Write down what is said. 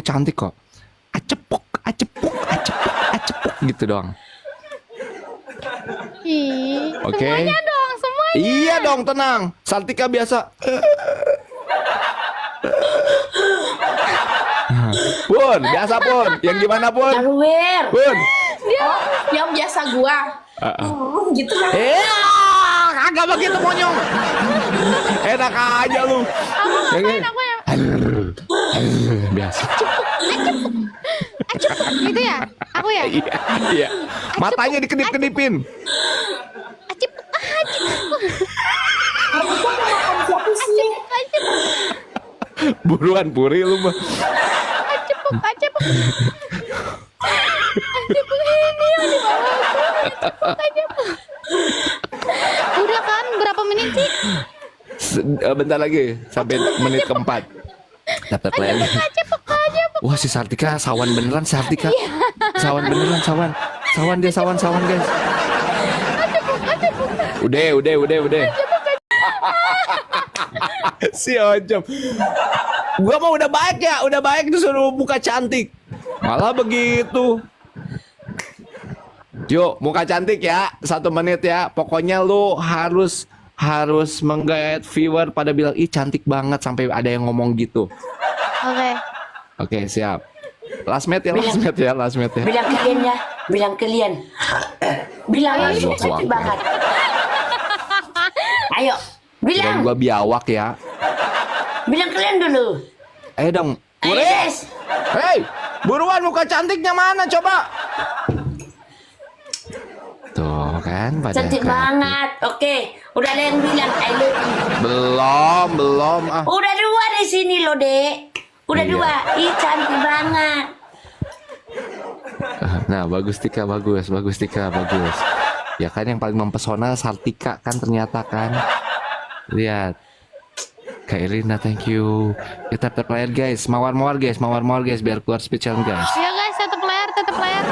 cantik kok. Acepok, acepok, acepok, acepok gitu doang. Oke. Semuanya dong, semuanya. Iya dong, tenang. Saltika biasa. Pun, biasa Pun. Yang gimana Pun? Arwer. Pun. Oh, yang biasa gua. Gitu kan. Kagak begitu monyong. Enak aja lu. Aku yang Biasa. gitu ya? Aku ya? Iya, iya. Matanya dikedip-kedipin. Siapa sih? Buruan Puri lu mah. Acepuk ini yang di bawah. Udah kan berapa menit sih? Bentar lagi sampai menit keempat. Dapat lagi. Wah si Sartika sawan beneran Sartika. Sawan beneran sawan. Sawan dia sawan guys. Udah. Si Ojom. Gua mah udah baik disuruh muka cantik. Malah begitu. Yuk, muka cantik ya, 1 menit ya. Pokoknya lu harus menggait viewer pada bilang ih cantik banget sampai ada yang ngomong gitu. Oke, siap. Last match ya. Bilang kalian. Bilang Aduh, cantik aku. banget. Ayo, Kirain bilang. gua biawak ya. Bilang kalian dulu. Ayo dong. Puri. Yes. Hei, buruan muka cantiknya mana coba? Tuh kan pada Cantik banget. Oke, udah ada yang bilang I love you. Belum. Udah 2 di sini loh, Dek. Udah Iya. 2. Ih, cantik banget. Nah, bagus Tika, bagus. Ya kan yang paling mempesona Sartika kan ternyata kan. Lihat. Kak Irina, thank you. Kita player guys, mawar guys biar keluar speech challenge guys. Ya guys, tetap layar.